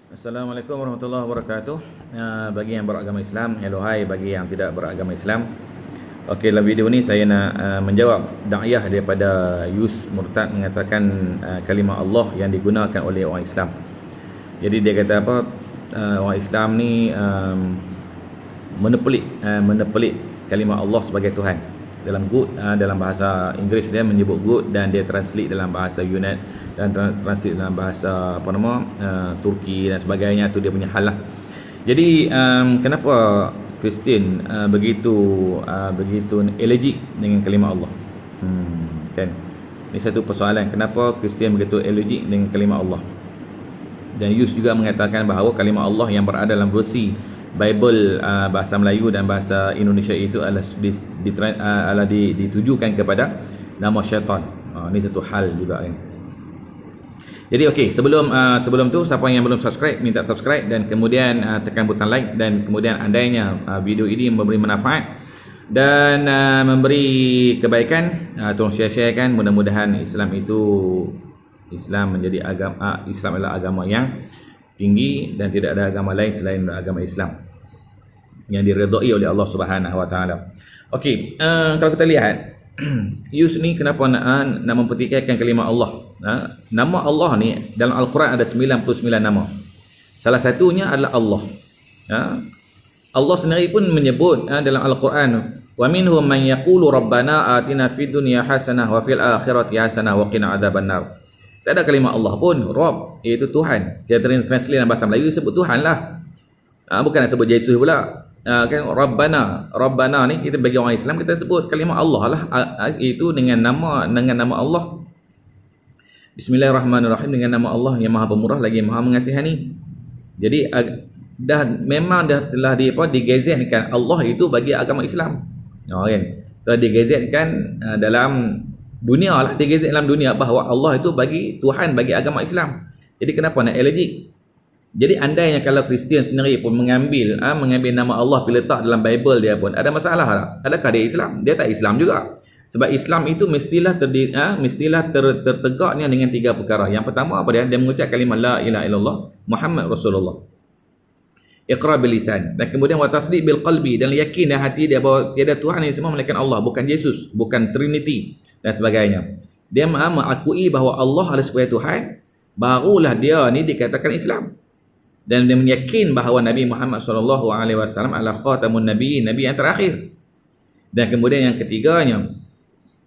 Assalamualaikum warahmatullahi wabarakatuh. Bagi yang beragama Islam, hello hai bagi yang tidak beragama Islam. Okey, dalam video ni saya nak menjawab da'iyah daripada Yus Murtad mengatakan kalimah Allah yang digunakan oleh orang Islam. Jadi dia kata apa? Orang Islam ni menepelik kalimah Allah sebagai Tuhan. Dalam good, dalam bahasa Inggeris dia menyebut good, dan dia translate dalam bahasa Yunan dan translate dalam bahasa Turki dan sebagainya. Tu dia punya hal lah. Jadi kenapa Kristian begitu allergic dengan kalimah Allah? Kan? Ini satu persoalan. Kenapa Kristian begitu allergic dengan kalimah Allah? Dan Yus juga mengatakan bahawa kalimah Allah yang berada dalam versi Bible bahasa Melayu dan bahasa Indonesia itu adalah ditujukan kepada nama syaitan. Ini satu hal juga kan. Jadi okey, sebelum tu siapa yang belum subscribe, minta subscribe dan kemudian tekan butang like, dan kemudian andainya video ini memberi manfaat dan memberi kebaikan, tolong share-sharekan. Mudah-mudahan Islam menjadi agama, Islam adalah agama yang tinggi dan tidak ada agama lain selain agama Islam yang diredai oleh Allah Subhanahu Wa Taala. Okey, kalau kita lihat Yus ni kenapa nak mempertikaikan kalimah Allah? Nama Allah ni dalam Al-Quran ada 99 nama. Salah satunya adalah Allah. Allah sendiri pun menyebut dalam Al-Quran, wa minhum man yaqulu rabbana atina fid dunya hasanah wa fil akhirati hasanah wa qina adzabannar. Tak ada kalimah Allah pun, Rabb, iaitu Tuhan. Dia translate dalam bahasa Melayu sebut Tuhan lah. Bukan nak sebut Yesus pula. Kan Rabbana ni kita bagi orang Islam kita sebut kalimah Allah lah, itu dengan nama Allah. Bismillahirrahmanirrahim, dengan nama Allah yang Maha Pemurah lagi Maha Mengasihani. Jadi telah digazetkan Allah itu bagi agama Islam. Kan? Telah digazetkan dalam dunia lah, digazet dalam dunia bahawa Allah itu bagi Tuhan, bagi agama Islam. Jadi kenapa nak allergic? Jadi andainya kalau Kristian sendiri pun mengambil nama Allah pergi letak dalam Bible dia pun ada masalah tak? Adakah dia Islam? Dia tak Islam juga. Sebab Islam itu mestilah tertegaknya dengan tiga perkara. Yang pertama apa dia? Dia mengucap kalimah la ilaha illallah Muhammad Rasulullah. Iqrar bil lisan, dan kemudian wa tasdiq bil qalbi, dan yakin dalam hati dia bahawa tiada Tuhan yang semua melainkan Allah, bukan Yesus, bukan Trinity dan sebagainya. Dia mengakui bahawa Allah adalah sebagai Tuhan, barulah dia ni dikatakan Islam. Dan dia meyakin bahawa Nabi Muhammad SAW adalah khatamun nabiyyin, nabi yang terakhir. Dan kemudian yang ketiganya,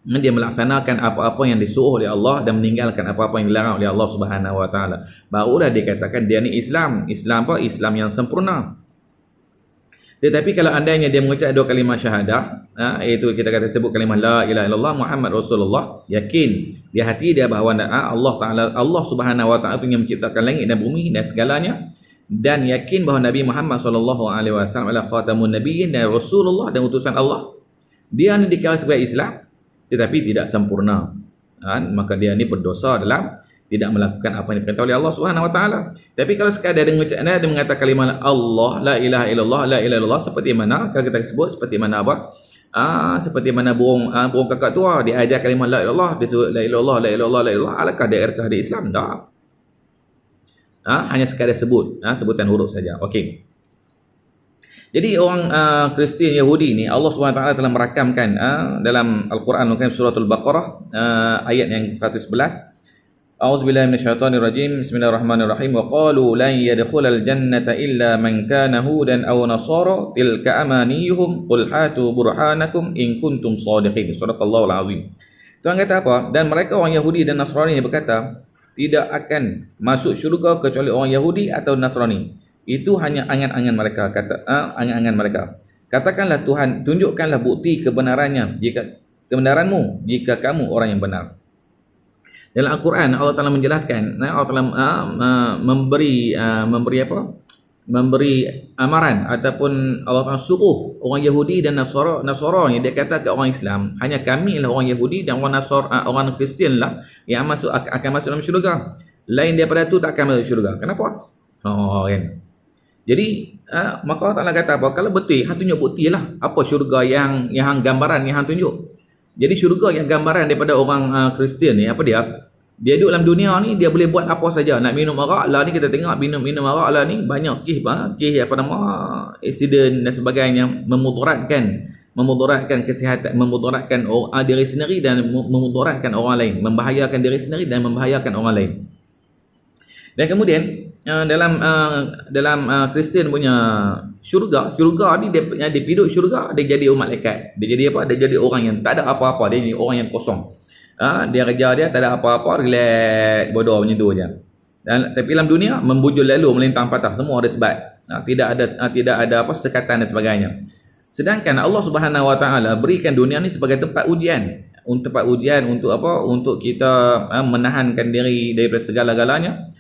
dia melaksanakan apa-apa yang disuruh oleh Allah dan meninggalkan apa-apa yang dilarang oleh Allah Subhanahu Wa Taala. Barulah dikatakan dia ni Islam. Islam apa? Islam yang sempurna. Tetapi kalau andainya dia mengucap dua kalimah syahadah, iaitu kita kata sebut kalimah la ilaha illallah Muhammad Rasulullah, yakin di hati dia bahawa Allah Subhanahu Wa Taala yang menciptakan langit dan bumi dan segalanya, dan yakin bahawa Nabi Muhammad SAW adalah khatamun nabiyyin dan Rasulullah dan utusan Allah, dia ni dikira sebagai Islam tetapi tidak sempurna. Maka dia ni berdosa dalam tidak melakukan apa yang diperintah oleh Allah Subhanahu Wa Taala. Tapi kalau sekadar dia mengatakan kalimah Allah, la ilaha illallah, seperti mana kalau kita sebut seperti mana apa? Seperti mana burung kakak tua dia ajar kalimah la ilallah, dia sebut la ilallah, alakah dia Islam? Tak. Hanya sekadar sebut, sebutan huruf saja. Okey. Jadi orang Kristian Yahudi ni Allah SWT telah merakamkan dalam Al-Quran suratul Baqarah ayat yang 111. A'udzubillahi minasyaitonirrajim. Bismillahirrahmanirrahim. Wa qalu lan yadkhulal jannata illa man kana hudan aw nasara tilka amaniyuhum qul hatu burhanakum in kuntum shadiqin. Sadaqallahul azim. Tuhan kata apa? Dan mereka orang Yahudi dan Nasrani berkata, tidak akan masuk syurga kecuali orang Yahudi atau Nasrani. Itu hanya angan-angan mereka, angan-angan mereka. Katakanlah Tuhan, tunjukkanlah bukti kebenaranmu jika kamu orang yang benar. Dalam Al-Quran Allah Taala menjelaskan, Allah Taala memberi amaran ataupun Allah Taala suruh orang Yahudi dan Nasara yang dia kata ke orang Islam, hanya kami lah orang Yahudi dan orang Kristian lah yang akan masuk dalam syurga. Lain daripada tu tak akan masuk syurga. Kenapa? Kan. Jadi maka Allah Taala kata apa? Kalau betul hang tunjuk buktilah apa syurga yang gambaran yang hang tunjuk. Jadi syurga yang gambaran daripada orang Kristian ni apa dia? Dia duduk dalam dunia ni, dia boleh buat apa saja. Nak minum arak lah ni, kita tengok minum arak lah ni banyak kes apa nama accident dan sebagainya, memudaratkan kesihatan, memudaratkan diri sendiri dan memudaratkan orang lain, membahayakan diri sendiri dan membahayakan orang lain. Dan kemudian dalam Kristian punya syurga ni dia dipiduk syurga, dia jadi malaikat. Dia jadi apa? Dia jadi orang yang tak ada apa-apa, dia jadi orang yang kosong. Dia kerja dia tak ada apa-apa, relax, bodoh macam tu je. Tapi dalam dunia membujul lalu, melintang patah, semua ada sebab. Tidak ada apa sekatan dan sebagainya. Sedangkan Allah Subhanahu Wa Taala berikan dunia ni sebagai tempat ujian untuk apa? Untuk kita menahankan diri daripada segala-galanya,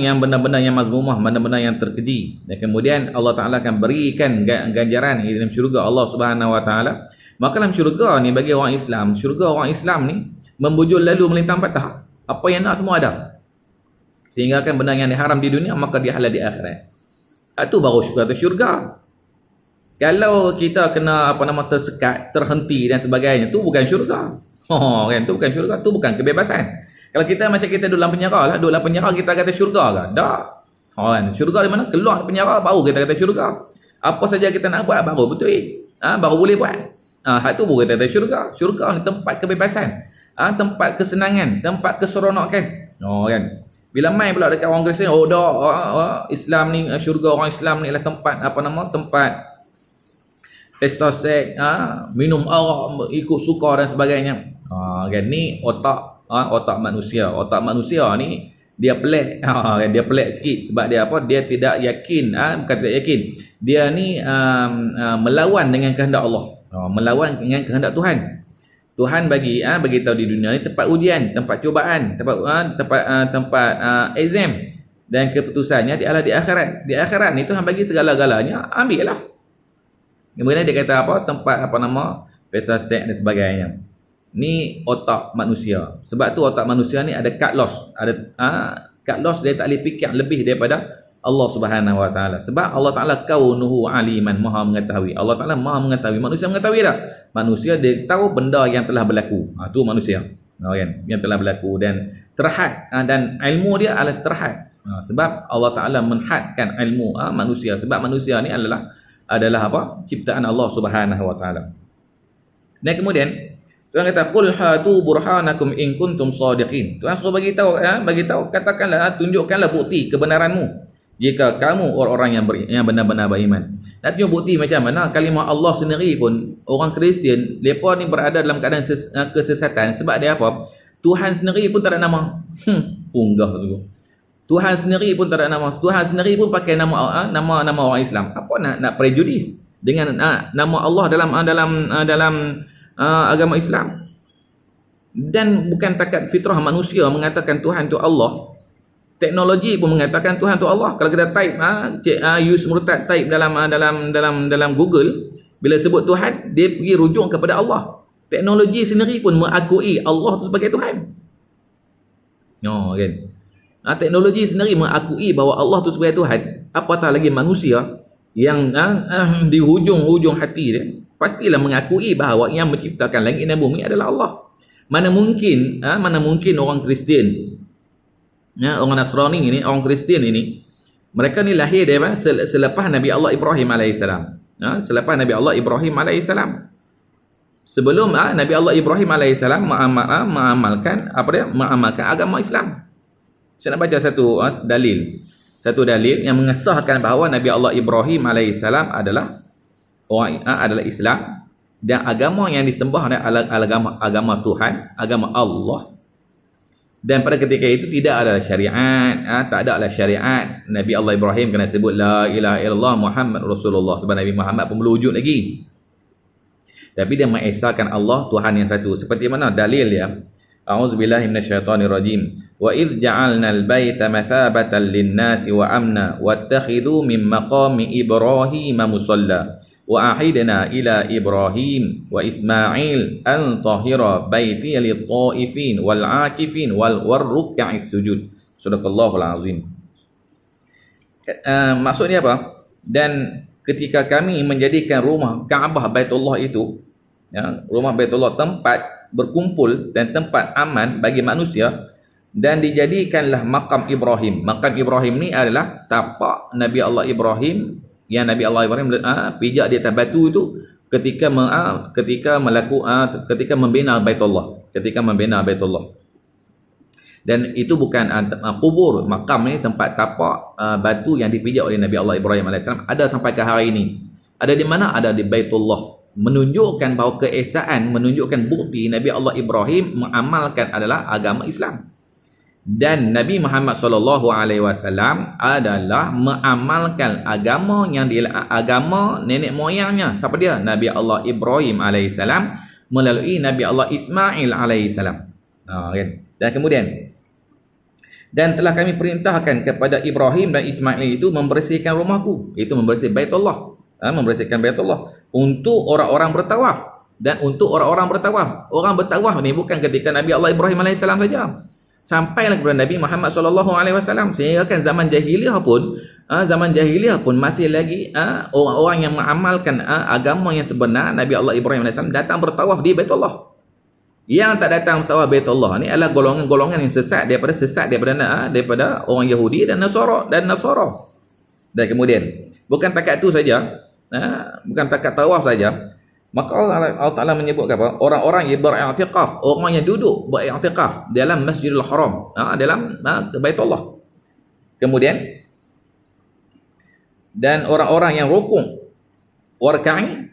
yang benda-benda yang mazmumah, benda-benda yang terkeji. Dan kemudian Allah Taala akan berikan ganjaran di dalam syurga Allah Subhanahu Wa Taala. Maka dalam syurga ni bagi orang Islam, syurga orang Islam ni membujul lalu melintang patah. Apa yang nak semua ada. Sehingga kan benda yang diharam di dunia maka dihalal di akhirat. Itu baru syurga. Kalau kita kena tersekat, terhenti dan sebagainya, tu bukan syurga. Kan, tu bukan syurga, tu bukan kebebasan. Kalau kita macam kita duduk dalam penjara lah, duduk dalam penjara kita kata syurga ke? Tak. Kan, syurga di mana? Keluar dari penjara baru kita kata syurga. Apa saja kita nak buat baru betul. Baru boleh buat. Hak tu bukan kata syurga. Syurga ni tempat kebebasan. Tempat kesenangan, tempat keseronokan. Kan. Bila main pula dekat orang Kristian, Islam ni, syurga orang Islam ni adalah tempat tempat pesta seks, minum arak, ikut suka dan sebagainya. Kan ni otak manusia. Otak manusia ni dia pelik. Dia pelik sikit sebab dia apa? Dia tidak yakin, bukan tidak yakin. Dia ni melawan dengan kehendak Allah. Melawan dengan kehendak Tuhan. Tuhan bagi tahu di dunia ni tempat ujian, tempat cubaan, tempat exam, dan keputusannya adalah di akhirat. Di akhirat ni Tuhan bagi segala-galanya, ambillah. Kemudian dia kata apa? Tempat pesta seks dan sebagainya. Ni otak manusia. Sebab tu otak manusia ni ada cut loss. Ada cut loss, dia tak boleh fikir lebih daripada Allah Subhanahu Wa Taala. Sebab Allah Taala kaunuhu aliman, maha mengetahui. Allah Taala maha mengetahui. Manusia mengetahui tak? Manusia dia tahu benda yang telah berlaku. Tu manusia. Kan? Yang telah berlaku dan terhad, dan ilmu dia adalah terhad. Sebab Allah Taala menhadkan ilmu manusia. Sebab manusia ni adalah apa? Ciptaan Allah Subhanahu Wa Taala. Dan kemudian Tuhan kata qul hatu burhanakum in kuntum shadiqin. Tuhan suruh bagi tahu, katakanlah, tunjukkanlah bukti kebenaranmu jika kamu orang-orang yang benar-benar beriman. Nak tunjuk bukti macam mana? Kalimah Allah sendiri pun, orang Kristian, mereka ni berada dalam keadaan kesesatan. Sebab dia apa? Tuhan sendiri pun tak ada nama. Punggah tu. Tuhan sendiri pun tak ada nama. Tuhan sendiri pun pakai nama orang Islam. Apa nak prejudis dengan nama Allah dalam agama Islam? Dan bukan takat fitrah manusia mengatakan Tuhan tu Allah. Teknologi pun mengatakan Tuhan tu Allah. Kalau kita type use murtad type dalam Google, bila sebut Tuhan, dia pergi rujuk kepada Allah. Teknologi sendiri pun mengakui Allah tu sebagai Tuhan. Kan. Teknologi sendiri mengakui bahawa Allah tu sebagai Tuhan. Apatah lagi manusia yang di hujung hati dia pastilah mengakui bahawa yang menciptakan langit dan bumi adalah Allah. Mana mungkin orang Kristian, orang Nasrani ini, orang Kristian ini, mereka ni lahir dari selepas Nabi Allah Ibrahim alaihissalam. Selepas Nabi Allah Ibrahim alaihissalam. Sebelum Nabi Allah Ibrahim alaihissalam mengamalkan agama Islam. Saya nak baca satu dalil yang mengesahkan bahawa Nabi Allah Ibrahim alaihissalam adalah Islam, dan agama yang disembah adalah agama Tuhan, agama Allah. Dan pada ketika itu tidak ada syariat, tak ada syariat. Nabi Allah Ibrahim kena sebut la ilaha illallah Muhammad Rasulullah, sebab Nabi Muhammad pun belum wujud lagi. Tapi dia mengesahkan Allah Tuhan yang satu. Seperti mana dalil dia? A'udzubillahi minasyaitonirrajim. Wa idz ja'alnal baita mathabatan lin-nasi wa amna wattakhidhu min maqami Ibrahim musalla. Wa ahidna ila Ibrahim wa Ismail an tahira baiti lit-taifin wal 'akifin wal ruk'is sujud. Sadaqallahul azim. Maksudnya apa? Dan ketika kami menjadikan rumah Kaabah Baitullah itu, rumah Baitullah tempat berkumpul dan tempat aman bagi manusia, dan dijadikanlah makam Ibrahim. Makam Ibrahim ni adalah tapak Nabi Allah Ibrahim yang Nabi Allah Ibrahim pijak di atas batu itu ketika ketika membina Baitullah, dan itu bukan kubur. Makam ni tempat tapak batu yang dipijak oleh Nabi Allah Ibrahim AS ada sampai ke hari ini. Ada di mana? Ada di Baitullah, menunjukkan bahawa keesaan, menunjukkan bukti Nabi Allah Ibrahim mengamalkan adalah agama Islam. Dan Nabi Muhammad SAW adalah mengamalkan agama agama nenek moyangnya. Siapa dia? Nabi Allah Ibrahim AS melalui Nabi Allah Ismail AS. Kan? Dan kemudian, dan telah kami perintahkan kepada Ibrahim dan Ismail itu membersihkan rumahku, itu membersihkan Baitullah, membersihkan Baitullah untuk orang-orang bertawaf. Dan untuk orang-orang bertawaf, orang bertawaf ni bukan ketika Nabi Allah Ibrahim AS saja, sampailah kepada Nabi Muhammad SAW. Sehingga kan zaman jahiliah pun masih lagi orang-orang yang mengamalkan agama yang sebenar. Nabi Allah Ibrahim AS datang bertawaf di Baitullah. Yang tak datang bertawaf Baitullah ni adalah golongan-golongan yang sesat daripada orang Yahudi dan Nasara. Dan kemudian bukan takat tu saja, bukan takat tawaf saja. Maka Allah Ta'ala menyebut apa? Orang-orang yang beriktikaf, orang yang duduk beriktikaf dalam Masjidil Haram, dalam Baitullah. Kemudian, dan orang-orang yang rukuk, warka'i,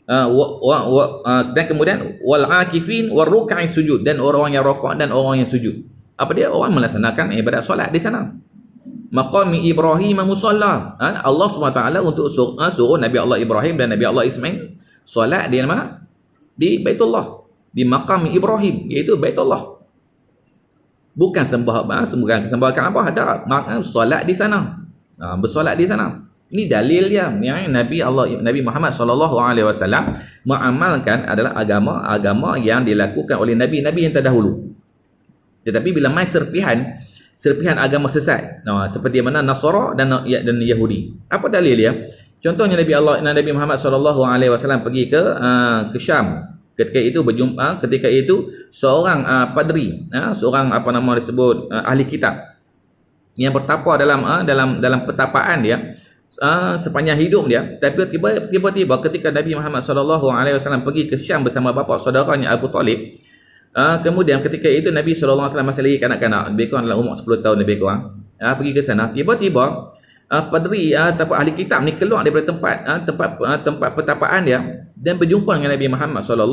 dan kemudian wal akifin war ruk'i sujud, dan orang yang rukuk dan orang yang sujud. Apa dia? Orang melaksanakan ibadat solat di sana. Maqami Ibrahim musalla. Allah SWT untuk suruh Nabi Allah Ibrahim dan Nabi Allah Ismail solat di mana? Di Baitullah, di Maqami Ibrahim, iaitu Baitullah. Bukan sembah Kaabah, ada solat di sana. Bersolat di sana. Ini dalil dia yang Nabi Muhammad SAW mengamalkan adalah agama yang dilakukan oleh nabi-nabi yang terdahulu. Tetapi bila mai serpihan agama sesat, seperti mana Nasara dan Yahudi. Apa dalil dia? Contohnya Nabi Muhammad SAW pergi ke Syam. Ketika itu seorang padri, seorang ahli kitab yang bertapa dalam petapaan dia sepanjang hidup dia. Tapi tiba-tiba ketika Nabi Muhammad SAW pergi ke Syam bersama bapa saudaranya Abu Talib, kemudian ketika itu Nabi SAW masih lagi kanak-kanak, lebih kurang dalam umur 10 tahun lebih kurang, pergi ke sana. Tiba-tiba padri ataupun ahli kitab ni keluar daripada tempat petapaan dia dan berjumpa dengan Nabi Muhammad SAW.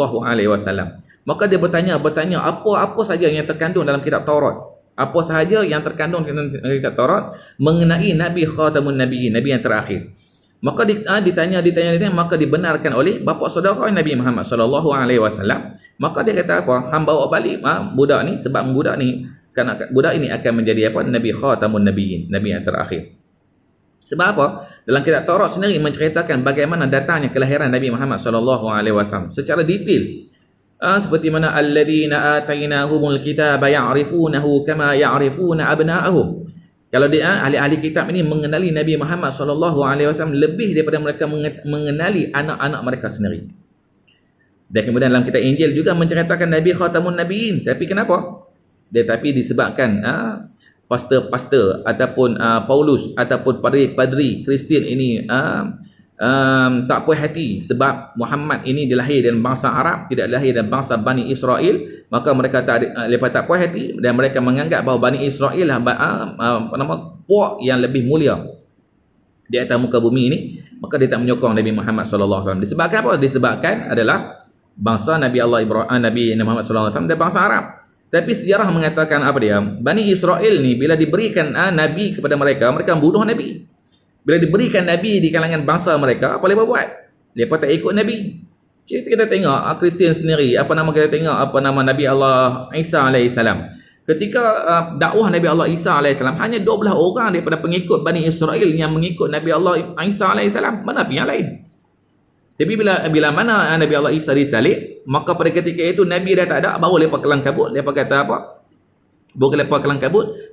Maka dia bertanya apa saja yang terkandung dalam kitab Taurat, apa sahaja yang terkandung dalam kitab Taurat mengenai Nabi Khatamun Nabiyyin, Nabi yang terakhir. Maka ditanya, maka dibenarkan oleh bapa saudara Nabi Muhammad SAW. Maka dia kata apa? Hang bawa balik budak ni, sebab budak ni, kerana budak ini akan menjadi apa? Nabi Khatamun Nabiyyin, Nabi yang terakhir. Sebab apa? Dalam kitab Taurat sendiri menceritakan bagaimana datangnya kelahiran Nabi Muhammad SAW secara detail. Seperti mana alladzina atainahumul kitaba ya'rifunahu kama ya'rifuna abna'ahum. Kalau dia ahli-ahli kitab ini mengenali Nabi Muhammad SAW lebih daripada mereka mengenali anak-anak mereka sendiri. Dan kemudian dalam kitab Injil juga menceritakan Nabi Khatamun Nabiyyin. Tapi kenapa? Tapi disebabkan pastor ataupun Paulus ataupun padri Kristian ini tak puas hati sebab Muhammad ini dilahir dalam bangsa Arab, tidak dilahir dalam bangsa Bani Israel. Maka mereka tak puas hati dan mereka menganggap bahawa Bani Israel lah puak yang lebih mulia di atas muka bumi ini. Maka dia tak menyokong Nabi Muhammad SAW. Disebabkan apa? Disebabkan adalah bangsa Nabi Muhammad SAW dan bangsa Arab. Tapi sejarah mengatakan apa dia? Bani Israel ni bila diberikan Nabi kepada mereka, mereka membunuh Nabi. Bila diberikan Nabi di kalangan bangsa mereka, apa mereka buat? Mereka tak ikut Nabi. Kita tengok Kristian sendiri, kita tengok Nabi Allah Isa AS. Ketika dakwah Nabi Allah Isa AS, hanya 12 orang daripada pengikut Bani Israel yang mengikut Nabi Allah Isa AS. Mana yang lain? Tapi bila mana Nabi Allah Isa disalib, maka pada ketika itu Nabi dah tak ada, baru mereka kelang kabut. Mereka kata apa?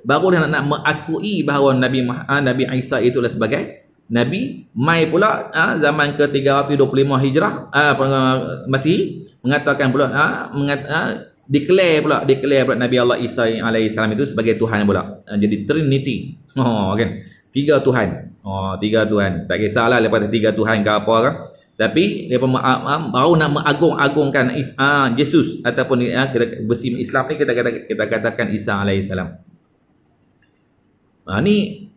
Baru nak mengakui bahawa Nabi Isa itulah sebagai Nabi. Mai pula zaman ke-325 Hijrah Masih mengatakan pula declare pula Nabi Allah Isa alaihissalam itu sebagai Tuhan pula. Jadi Trinity. Kan. 3 Tuhan. 3 Tuhan. Tak kisahlah lepas 3 Tuhan ke apa kan. Tapi dia baru nak mengagung-agungkan Yesus ataupun bersih Islam ni kita katakan Isa alaihissalam. Ni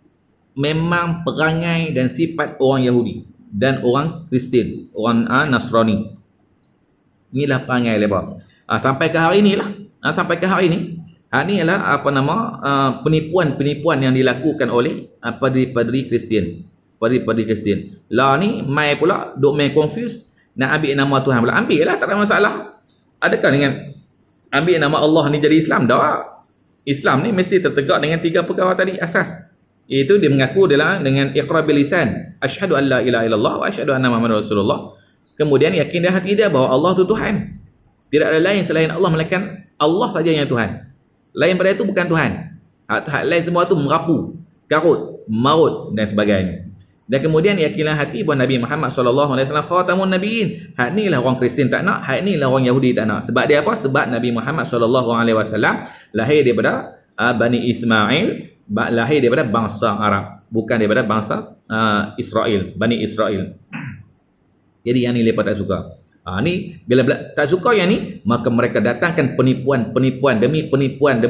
memang perangai dan sifat orang Yahudi dan orang Kristian, orang Nasrani. Inilah perangai mereka. Sampai ke hari inilah. Sampai ke hari ini. Ini adalah penipuan-penipuan yang dilakukan oleh padri-padri Kristian. Padri-padri Kristian. Lah ni mai pula duk main confuse nak ambil nama Tuhan pula. Ambil lah, tak ada masalah. Adakah dengan ambil nama Allah ni jadi Islam? Tak. Islam ni mesti tertegak dengan 3 perkara tadi asas. Iaitu dia mengaku dengan iqrar bil lisan, asyhadu an la ilaha illallah wa asyhadu anna muhammadar rasulullah. Kemudian yakin dalam hati dia bahawa Allah tu Tuhan. Tidak ada lain selain Allah, melainkan Allah saja yang Tuhan. Lain pada itu bukan Tuhan. Hak lain semua tu merapu, karut, marut dan sebagainya. Dan kemudian yakinlah hati bahawa Nabi Muhammad SAW khatamun nabiyyin. Hak ni lah orang Kristian tak nak, hak ni lah orang Yahudi tak nak. Sebab dia apa? Sebab Nabi Muhammad SAW lahir daripada Bani Ismail, lahir daripada bangsa Arab, bukan daripada bangsa Israel, Bani Israel. Jadi yang ni mereka tak suka. Ni bila tak suka yang ni, maka mereka datangkan penipuan demi penipuan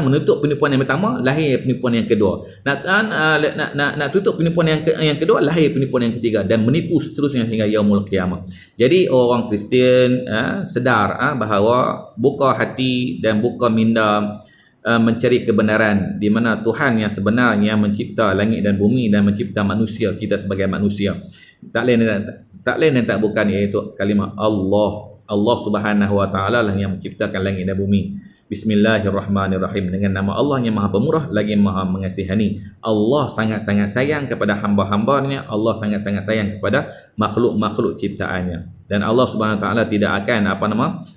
menutup penipuan yang pertama, lahir penipuan yang kedua. Nak tutup penipuan yang kedua, lahir penipuan yang ketiga, dan menipu seterusnya hingga yaumul qiyamah. Jadi orang Kristian sedar bahawa buka hati dan buka minda mencari kebenaran di mana Tuhan yang sebenarnya mencipta langit dan bumi dan mencipta manusia, kita sebagai manusia. Tak lain dan tak bukan iaitu kalimah Allah. Allah Subhanahu wa taala lah yang menciptakan langit dan bumi. Bismillahirrahmanirrahim. Dengan nama Allah yang Maha Pemurah lagi Maha Mengasihani. Allah sangat-sangat sayang kepada hamba-hambanya. Allah sangat-sangat sayang kepada makhluk-makhluk ciptaannya. Dan Allah Subhanahu wa taala tidak akan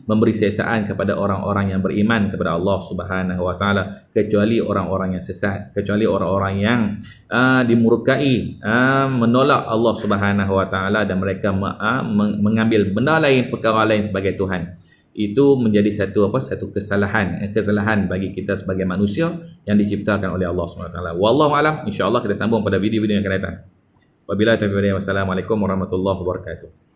memberi siksaan kepada orang-orang yang beriman kepada Allah Subhanahu wa taala, kecuali orang-orang yang sesat, kecuali orang-orang yang dimurkai, menolak Allah Subhanahu wa taala dan mereka mengambil benda lain, perkara lain sebagai Tuhan. Itu menjadi satu kesalahan bagi kita sebagai manusia yang diciptakan oleh Allah Subhanahu wa taala. Wallahu alam. Insya-Allah kita sambung pada video-video yang akan datang. Wabillahi taufiq wal hidayah. Wassalamualaikum warahmatullahi wabarakatuh.